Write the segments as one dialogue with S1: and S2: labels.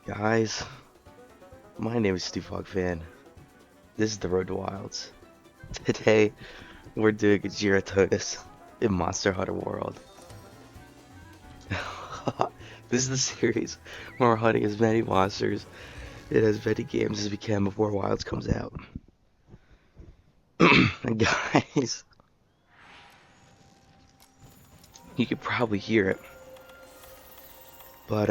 S1: Guys, my name is Steve Fan. This is the Road to Wilds. Today, we're doing a Jyuratodus in Monster Hunter World. This is the series where we're hunting as many monsters in as many games as we can before Wilds comes out. And guys, you could probably hear it, but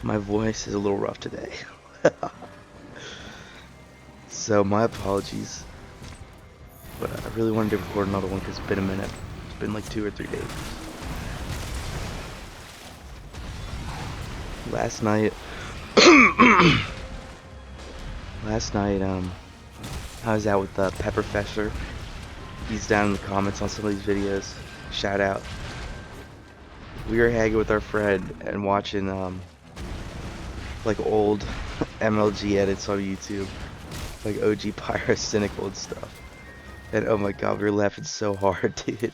S1: my voice is a little rough today. So my apologies, but I really wanted to record another one because it's been a minute. It's been like 2 or 3 days. Last night, I was out with Pepperfesher. He's down in the comments on some of these videos. Shout out. We were hanging with our friend and watching like old MLG edits on YouTube, like OG Pyro Cynical and stuff. And oh my god, we were laughing so hard, dude.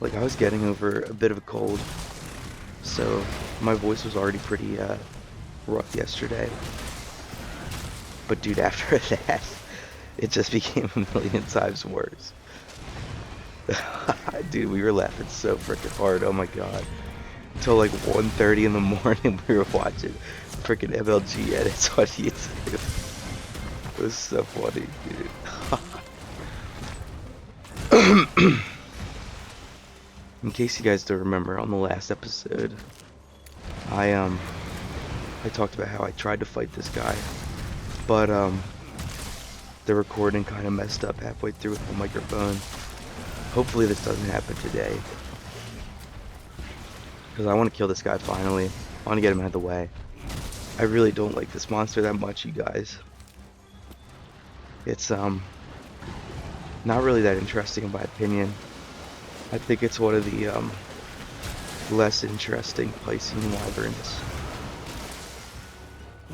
S1: Like I was getting over a bit of a cold, so my voice was already pretty rough yesterday. But dude, after that, it just became a million times worse. Dude, we were laughing so freaking hard, oh my god. Until like 1:30 in the morning we were watching freaking MLG edits on YouTube. It was so funny, dude. In case you guys don't remember, on the last episode, I talked about how I tried to fight this guy, but the recording kind of messed up halfway through with the microphone. Hopefully this doesn't happen today, because I want to kill this guy finally. I want to get him out of the way. I really don't like this monster that much, you guys. It's not really that interesting in my opinion. I think it's one of the less interesting Piscean wyverns.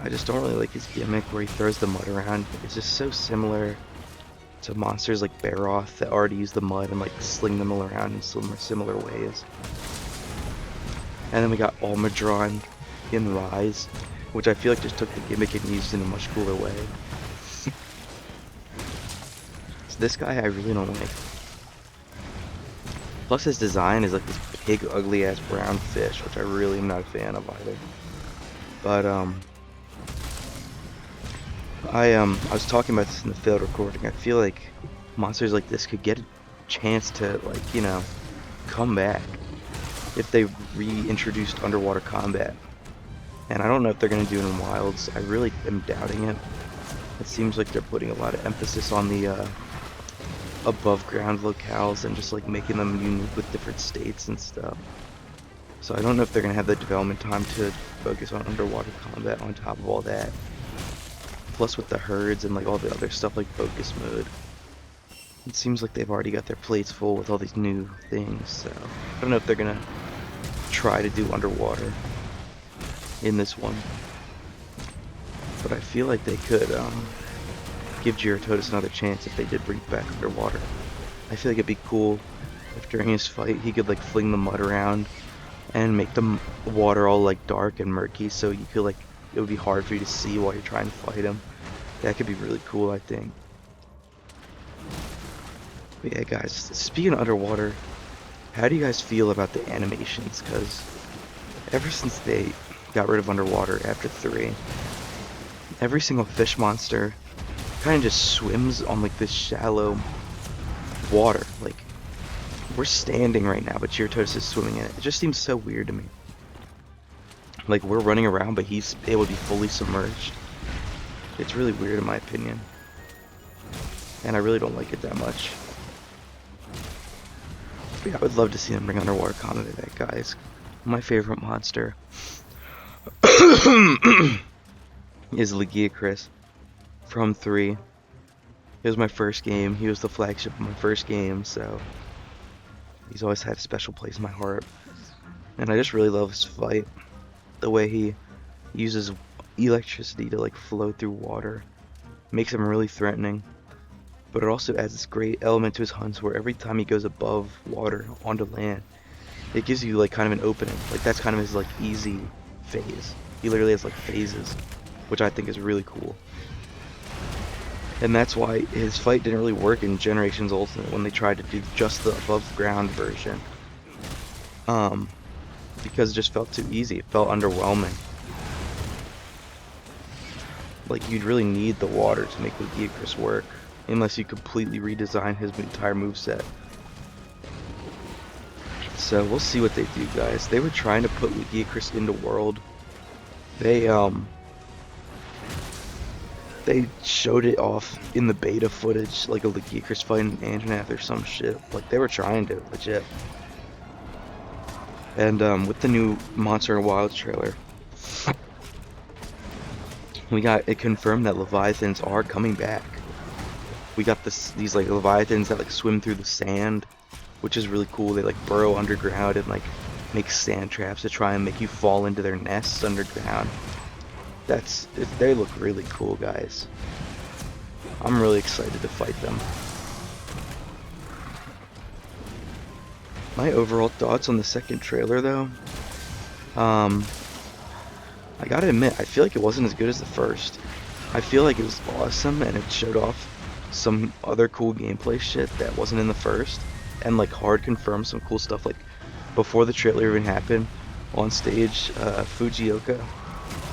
S1: I just don't really like his gimmick where he throws the mud around. It's just so similar to monsters like Baroth that already use the mud and like sling them all around in similar ways. And then we got Almadron in Rise, which I feel like just took the gimmick and used it in a much cooler way. So this guy I really don't like. Plus his design is like this big ugly ass brown fish, which I really am not a fan of either. But I was talking about this in the failed recording. I feel like monsters like this could get a chance to, like, you know, come back if they reintroduced underwater combat. And I don't know if they're gonna do it in Wilds. I really am doubting it. It seems like they're putting a lot of emphasis on the above ground locales and just like making them unique with different states and stuff. So I don't know if they're gonna have the development time to focus on underwater combat on top of all that. Plus with the herds and like all the other stuff like focus mode. It seems like they've already got their plates full with all these new things, so I don't know if they're gonna try to do underwater in this one. But I feel like they could give Jyuratodus another chance if they did bring it back underwater. I feel like it'd be cool if during his fight he could like fling the mud around and make the water all like dark and murky, so you feel like it would be hard for you to see while you're trying to fight him. That could be really cool, I think. But yeah, guys, speaking of underwater, how do you guys feel about the animations? Because ever since they got rid of underwater after 3, every single fish monster kind of just swims on like this shallow water. Like, we're standing right now, but Jyuratodus is swimming in it. It just seems so weird to me. Like, we're running around, but he's able to be fully submerged. It's really weird in my opinion. And I really don't like it that much. But yeah, I would love to see them bring underwater combat back, guys. My favorite monster is Legiacris from 3. It was my first game. He was the flagship of my first game, so he's always had a special place in my heart. And I just really love his fight. The way he uses electricity to like flow through water makes him really threatening. But it also adds this great element to his hunts where every time he goes above water onto land, it gives you like kind of an opening. Like that's kind of his like easy phase. He literally has like phases, which I think is really cool. And that's why his fight didn't really work in Generations Ultimate when they tried to do just the above ground version. Because it just felt too easy. It felt underwhelming. Like, you'd really need the water to make Jyuratodus work, unless you completely redesign his entire moveset. So we'll see what they do, guys. They were trying to put Jyuratodus into World. They showed it off in the beta footage, like a Jyuratodus fighting Anjanath or some shit. Like, they were trying to, legit. And with the new Monster and Wilds trailer, we got it confirmed that Leviathans are coming back. We got these like Leviathans that like swim through the sand, which is really cool. They like burrow underground and like make sand traps to try and make you fall into their nests underground. They look really cool, guys. I'm really excited to fight them. My overall thoughts on the second trailer, though, I gotta admit, I feel like it wasn't as good as the first. I feel like it was awesome and it showed off some other cool gameplay shit that wasn't in the first, and like hard confirmed some cool stuff. Like before the trailer even happened, on stage, Fujioka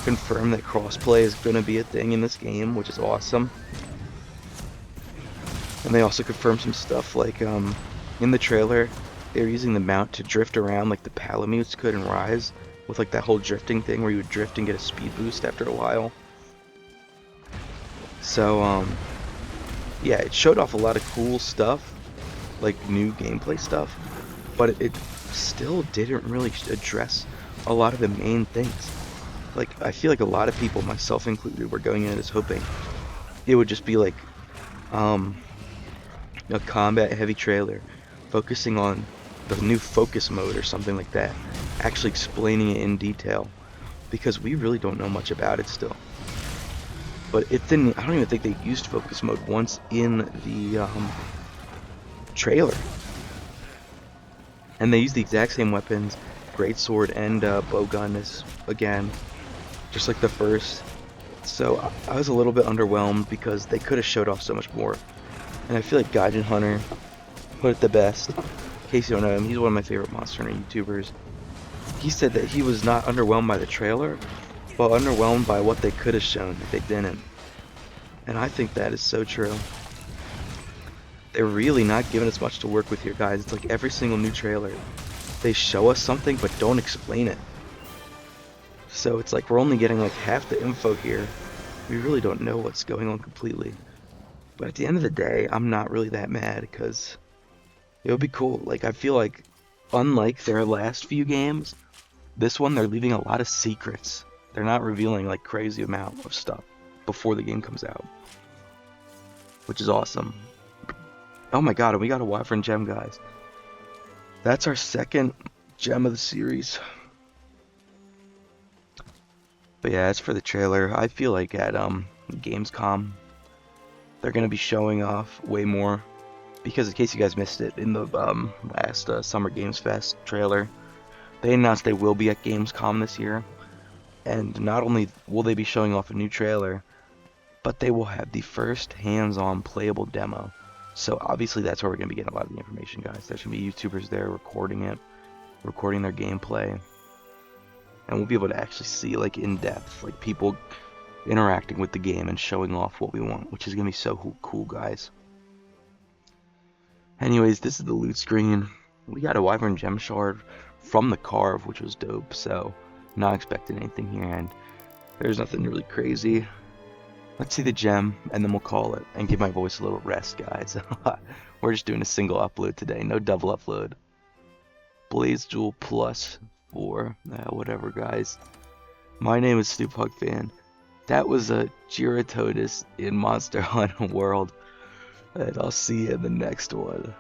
S1: confirmed that crossplay is gonna be a thing in this game, which is awesome. And they also confirmed some stuff like in the trailer they were using the mount to drift around like the Palamutes could in Rise, with like that whole drifting thing where you would drift and get a speed boost after a while. So yeah, it showed off a lot of cool stuff, like new gameplay stuff, but it still didn't really address a lot of the main things. Like, I feel like a lot of people, myself included, were going into this hoping it would just be like a combat heavy trailer focusing on the new focus mode or something like that, actually explaining it in detail, because we really don't know much about it still. But it didn't, I don't even think they used focus mode once in the trailer. And they used the exact same weapons, greatsword and bowgun as, again, just like the first. So I was a little bit underwhelmed because they could have showed off so much more. And I feel like Gaijin Hunter put it the best. In case you don't know him, he's one of my favorite Monster Hunter YouTubers. He said that he was not underwhelmed by the trailer, but underwhelmed by what they could have shown if they didn't. And I think that is so true. They're really not giving us much to work with here, guys. It's like every single new trailer, they show us something but don't explain it. So it's like we're only getting like half the info here. We really don't know what's going on completely. But at the end of the day, I'm not really that mad, because it would be cool. Like, I feel like, unlike their last few games, this one they're leaving a lot of secrets. They're not revealing like crazy amount of stuff before the game comes out, which is awesome. Oh my god, and we got a Wyvern gem, guys. That's our second gem of the series. But yeah, as for the trailer, I feel like at Gamescom, they're going to be showing off way more. Because in case you guys missed it, in the last Summer Games Fest trailer, they announced they will be at Gamescom this year. And not only will they be showing off a new trailer, but they will have the first hands-on playable demo. So obviously that's where we're going to be getting a lot of the information, guys. There's going to be YouTubers there recording it, recording their gameplay. And we'll be able to actually see, like, in depth, like, people interacting with the game and showing off what we want, which is going to be so cool, guys. Anyways, this is the loot screen. We got a Wyvern gem shard from the Carve, which was dope, so not expecting anything here, and there's nothing really crazy. Let's see the gem, and then we'll call it, and give my voice a little rest, guys. We're just doing a single upload today, no double upload. Blaze Jewel plus 4, whatever, guys. My name is SnoopHugFan. That was a Jyuratodus in Monster Hunter World, and I'll see you in the next one.